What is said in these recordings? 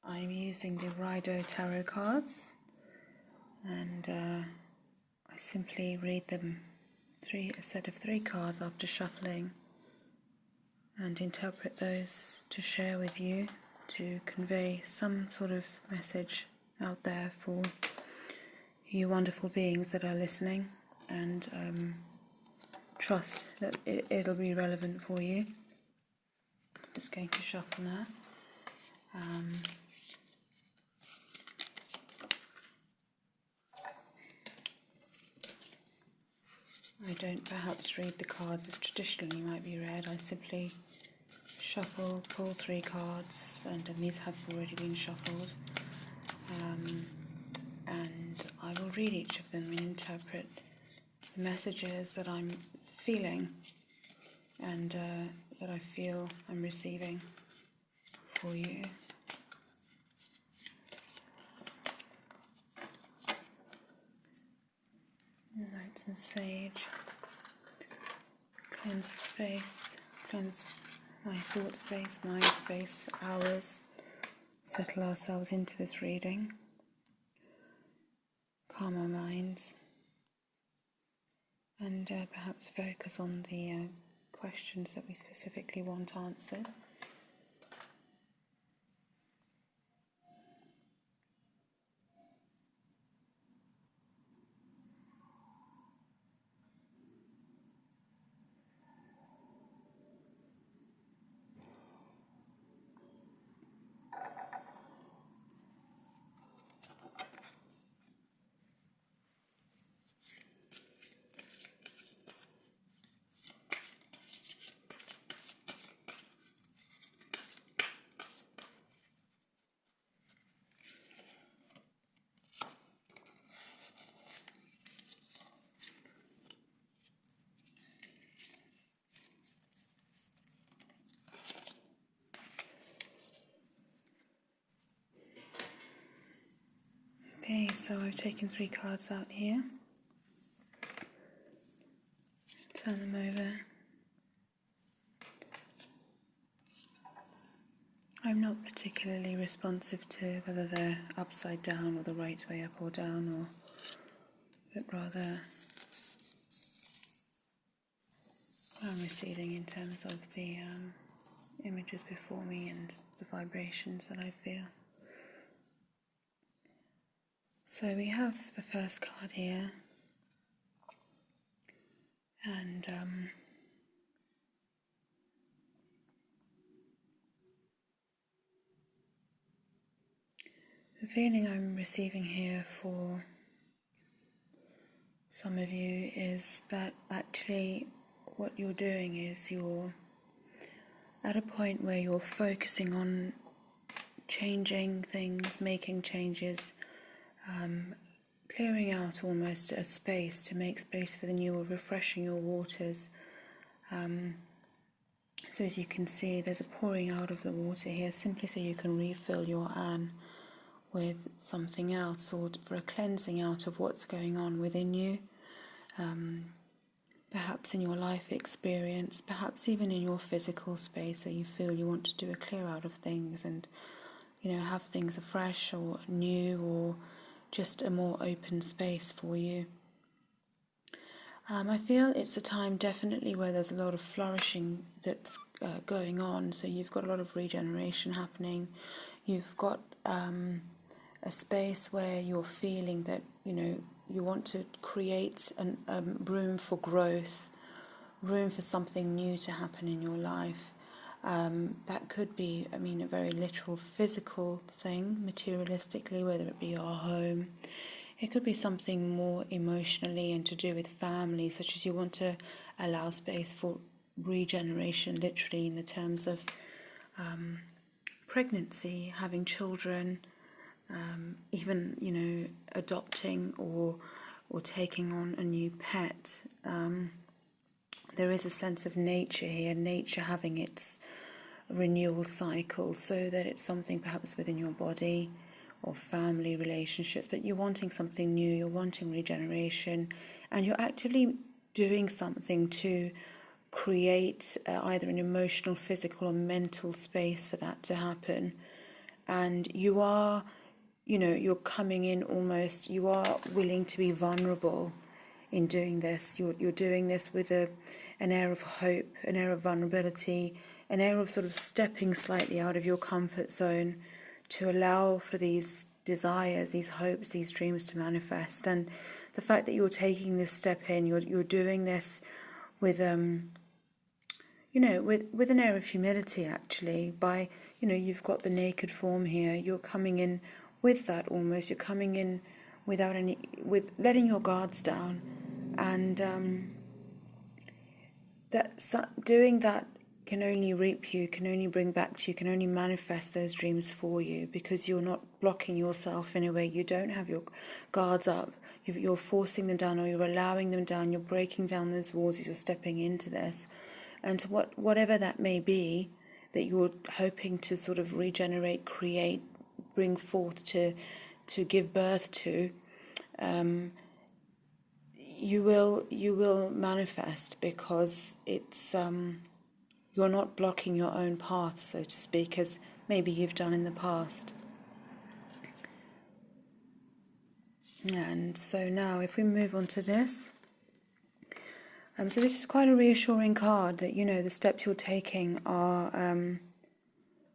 I'm using the Rido Tarot cards, and I simply read them a set of 3 cards after shuffling, and interpret those to share with you, to convey some sort of message out there for you wonderful beings that are listening, and trust that it'll be relevant for you. Just going to shuffle now. I don't perhaps read the cards as traditionally might be read. I simply shuffle, pull 3 cards, and these have already been shuffled. And I will read each of them and interpret the messages that I'm feeling and that I feel I'm receiving for you. Lights and sage. Cleanse the space, cleanse my thought space, mind space, ours. Settle ourselves into this reading. Calm our minds. And perhaps focus on the questions that we specifically want answered. Okay, so I've taken 3 cards out here. Turn them over. I'm not particularly responsive to whether they're upside down or the right way up or down, but rather what I'm receiving in terms of the images before me and the vibrations that I feel. So we have the first card here, and the feeling I'm receiving here for some of you is that actually what you're doing is you're at a point where you're focusing on changing things, making changes, clearing out almost a space to make space for the new, or refreshing your waters. So as you can see, there's a pouring out of the water here, simply so you can refill your urn with something else, or for a cleansing out of what's going on within you, perhaps in your life experience, perhaps even in your physical space where you feel you want to do a clear out of things and, have things afresh or new, or just a more open space for you. I feel it's a time definitely where there's a lot of flourishing that's going on. So you've got a lot of regeneration happening. You've got a space where you're feeling that, you want to create a room for growth, room for something new to happen in your life. That could be, a very literal physical thing, materialistically, whether it be your home. It could be something more emotionally and to do with family, such as you want to allow space for regeneration, literally in the terms of pregnancy, having children, even, adopting or taking on a new pet. There is a sense of nature here, nature having its renewal cycle, so that it's something perhaps within your body or family relationships, but you're wanting something new, you're wanting regeneration, and you're actively doing something to create either an emotional, physical or mental space for that to happen. and you are, you're coming in almost, you are willing to be vulnerable in doing this. You're doing this with an air of hope, an air of vulnerability, an air of sort of stepping slightly out of your comfort zone to allow for these desires, these hopes, these dreams to manifest. And the fact that you're taking this step in, you're doing this with with an air of humility, actually. By, you've got the naked form here. You're coming in with that almost. You're coming in with letting your guards down, and doing that can only reap you, can only bring back to you, can only manifest those dreams for you, because you're not blocking yourself in a way. You don't have your guards up. You're forcing them down, or you're allowing them down. You're breaking down those walls as you're stepping into this. And to whatever that may be that you're hoping to sort of regenerate, create, bring forth, to give birth to, you will manifest, because it's you're not blocking your own path, so to speak, as maybe you've done in the past. And so now if we move on to this, so this is quite a reassuring card that, the steps you're taking are,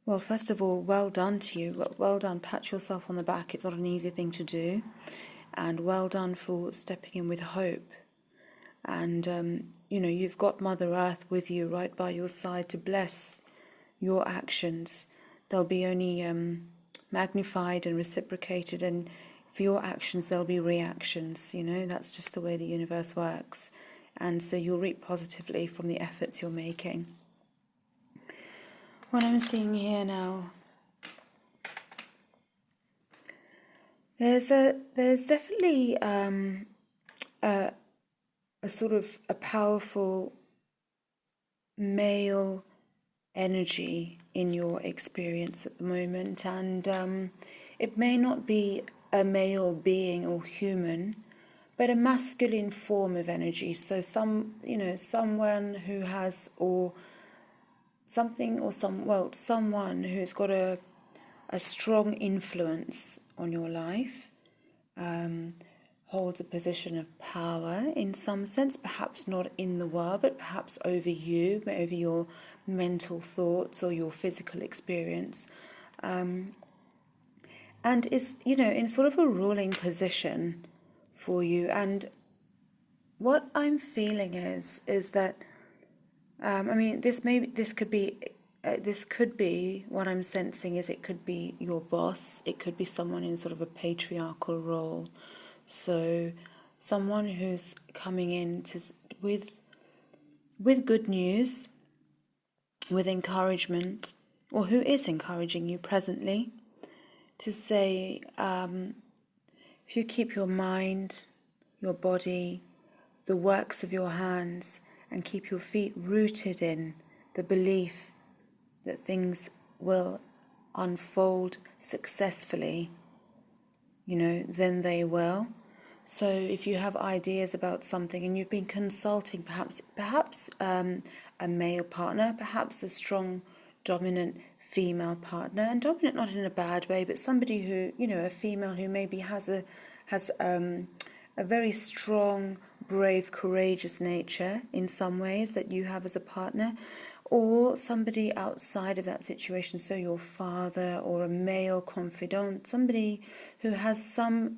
well, first of all, well done to you. Well done. Pat yourself on the back. It's not an easy thing to do. And well done for stepping in with hope. And, you've got Mother Earth with you right by your side to bless your actions. They'll be only magnified and reciprocated. And for your actions, there'll be reactions. That's just the way the universe works. And so you'll reap positively from the efforts you're making. What I'm seeing here now, there's definitely a sort of a powerful male energy in your experience at the moment, and it may not be a male being or human, but a masculine form of energy. So someone who has, or something, or someone who's got a strong influence on your life, holds a position of power in some sense, perhaps not in the world, but perhaps over you, over your mental thoughts or your physical experience, and is, in sort of a ruling position for you. And what I'm feeling is that, this could be, what I'm sensing is, it could be your boss, it could be someone in sort of a patriarchal role. So someone who's coming in with good news, with encouragement, or who is encouraging you presently, to say, if you keep your mind, your body, the works of your hands, and keep your feet rooted in the belief that things will unfold successfully, then they will. So if you have ideas about something and you've been consulting perhaps a male partner, perhaps a strong, dominant female partner, and dominant not in a bad way, but somebody who, a female who maybe has a very strong, brave, courageous nature in some ways that you have as a partner, or somebody outside of that situation, so your father or a male confidant, somebody who has some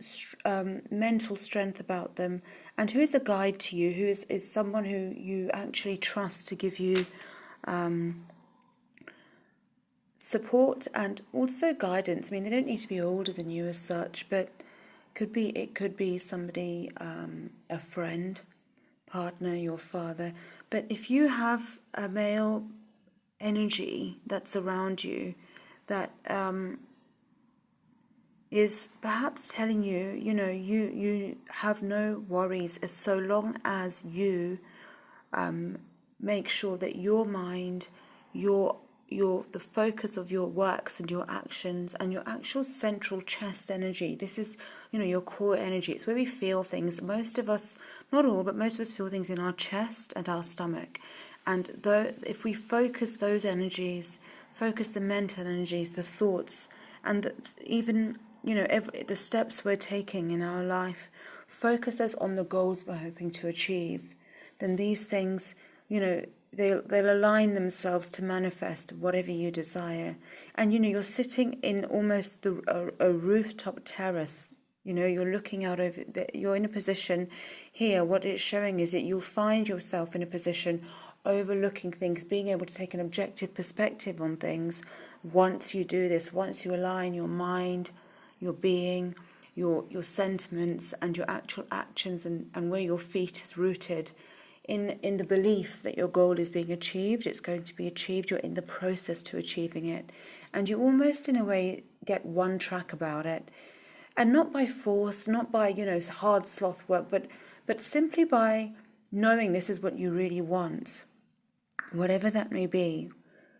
mental strength about them and who is a guide to you, who is someone who you actually trust to give you support and also guidance. They don't need to be older than you as such, but it could be somebody, a friend, partner, your father. But if you have a male energy that's around you that is perhaps telling you, you have no worries, as so long as you make sure that your mind, the focus of your works and your actions and your actual central chest energy. This is, your core energy. It's where we feel things. Most of us, not all, but most of us feel things in our chest and our stomach. And if we focus those energies, focus the mental energies, the thoughts, and that even, the steps we're taking in our life focus us on the goals we're hoping to achieve, then these things, they'll align themselves to manifest whatever you desire. And, you're sitting in almost a rooftop terrace. You're looking out over, you're in a position here. What it's showing is that you'll find yourself in a position overlooking things, being able to take an objective perspective on things. Once you do this, once you align your mind, your being, your sentiments and your actual actions, and where your feet is rooted in the belief that your goal is being achieved, it's going to be achieved, you're in the process to achieving it. And you almost, in a way, get one track about it. And not by force, not by, hard sloth work, but simply by knowing this is what you really want. Whatever that may be,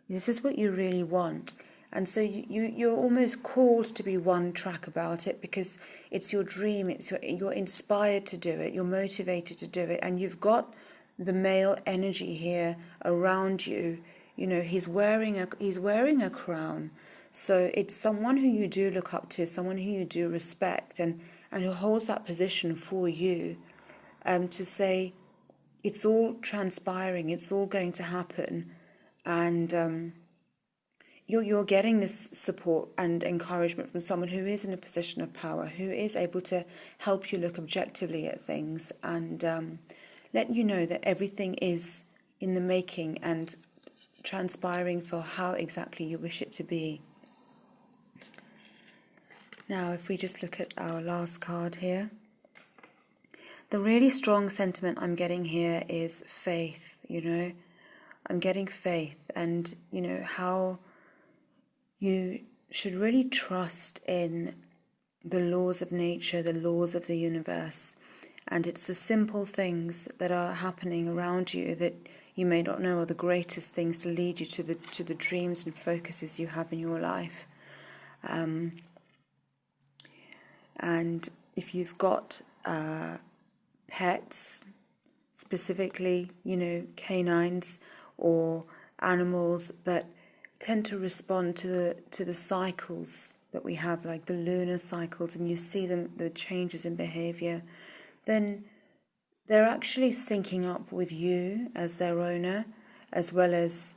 this is what you really want. And so you're almost called to be one track about it, because it's your dream, you're inspired to do it, you're motivated to do it, and you've got the male energy here around you. He's wearing a crown. So it's someone who you do look up to, someone who you do respect, and who holds that position for you, to say, it's all transpiring, it's all going to happen, and you're getting this support and encouragement from someone who is in a position of power, who is able to help you look objectively at things, and let you know that everything is in the making and transpiring for how exactly you wish it to be. Now, if we just look at our last card here, the really strong sentiment I'm getting here is faith. I'm getting faith, and how you should really trust in the laws of nature, the laws of the universe. And it's the simple things that are happening around you that you may not know are the greatest things to lead you to the dreams and focuses you have in your life. And if you've got pets, specifically, canines or animals that tend to respond to the cycles that we have, like the lunar cycles, and you see the changes in behavior, then they're actually syncing up with you as their owner, as well as,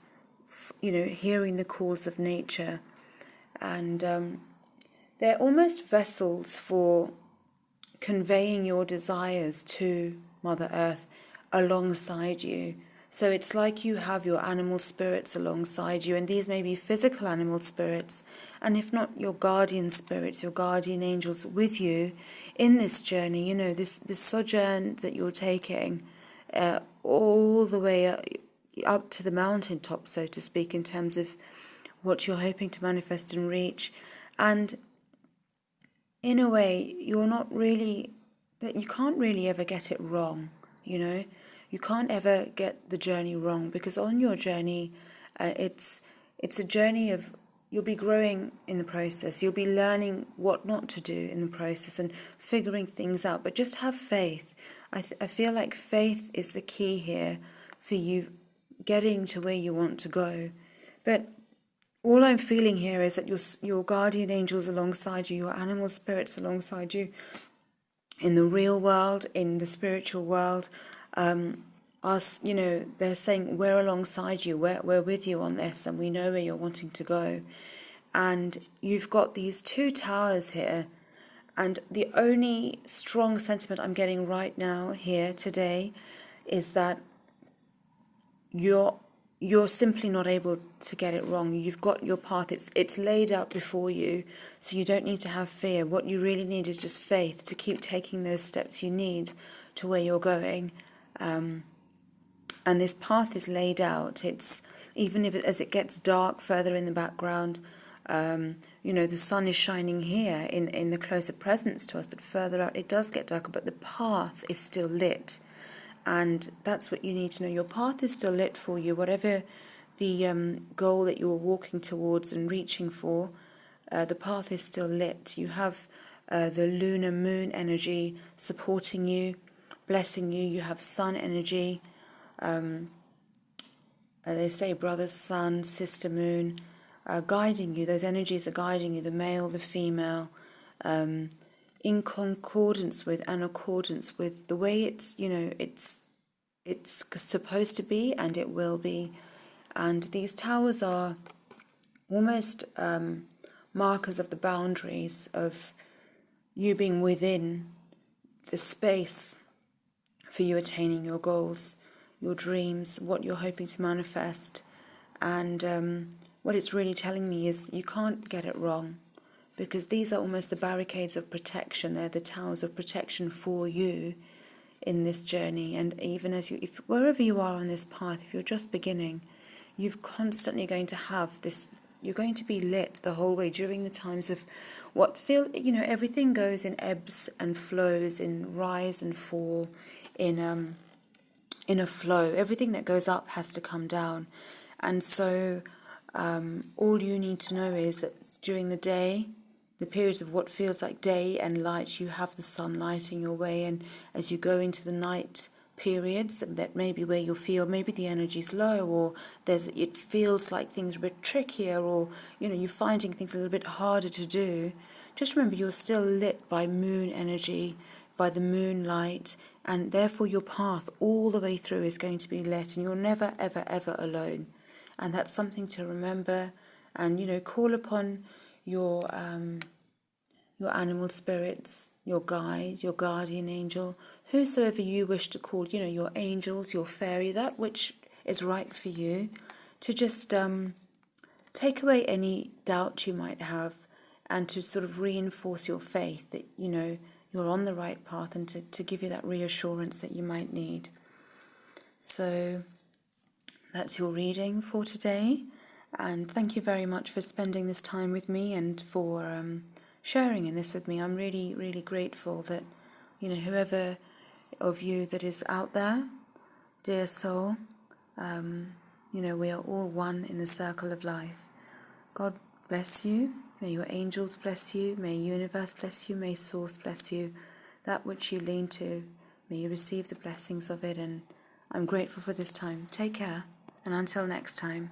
hearing the calls of nature. And they're almost vessels for conveying your desires to Mother Earth alongside you. So it's like you have your animal spirits alongside you, and these may be physical animal spirits, and if not, your guardian spirits, your guardian angels with you in this journey, this sojourn that you're taking, all the way up to the mountaintop, so to speak, in terms of what you're hoping to manifest and reach. And in a way, you can't really ever get it wrong, You can't ever get the journey wrong, because on your journey, it's a journey of, you'll be growing in the process, you'll be learning what not to do in the process and figuring things out, but just have faith. I feel like faith is the key here for you getting to where you want to go. But all I'm feeling here is that your guardian angels alongside you, your animal spirits alongside you, in the real world, in the spiritual world, they're saying, we're alongside you, we're with you on this, and we know where you're wanting to go. And you've got these two towers here, and the only strong sentiment I'm getting right now here today is that you're simply not able to get it wrong. You've got your path, it's laid out before you, so you don't need to have fear. What you really need is just faith to keep taking those steps you need to where you're going. And this path is laid out. It's, even if as it gets dark further in the background, the sun is shining here in the closer presence to us, but further out it does get darker, but the path is still lit. And that's what you need to know. Your path is still lit for you, whatever the goal that you're walking towards and reaching for, the path is still lit. You have the lunar moon energy supporting you, blessing you. You have sun energy. They say brother sun, sister moon. guiding you. Those energies are guiding you, the male, the female, in concordance with and accordance with the way it's supposed to be, and it will be. And these towers are almost markers of the boundaries of you being within the space for you attaining your goals, your dreams, what you're hoping to manifest. And what it's really telling me is you can't get it wrong, because these are almost the barricades of protection. They're the towers of protection for you in this journey. And even as wherever you are on this path, if you're just beginning, you're constantly going to have this, you're going to be lit the whole way during the times of what feel, everything goes in ebbs and flows, in rise and fall, in a flow. Everything that goes up has to come down. And so all you need to know is that during the day, the periods of what feels like day and light, you have the sun lighting your way. And as you go into the night periods, that may be where you'll feel maybe the energy's low, or it feels like things are a bit trickier, or you're finding things a little bit harder to do. Just remember, you're still lit by moon energy, by the moonlight, and therefore your path all the way through is going to be lit, and you're never, ever, ever alone. And that's something to remember. And call upon your animal spirits, your guide, your guardian angel, whosoever you wish to call, your angels, your fairy, that which is right for you, to just take away any doubt you might have, and to sort of reinforce your faith that, you're on the right path, and to give you that reassurance that you might need. So that's your reading for today. And thank you very much for spending this time with me, and for sharing in this with me. I'm really, really grateful that, whoever of you that is out there, dear soul, we are all one in the circle of life. God bless you. May your angels bless you. May universe bless you. May source bless you. That which you lean to, may you receive the blessings of it. And I'm grateful for this time. Take care. And until next time.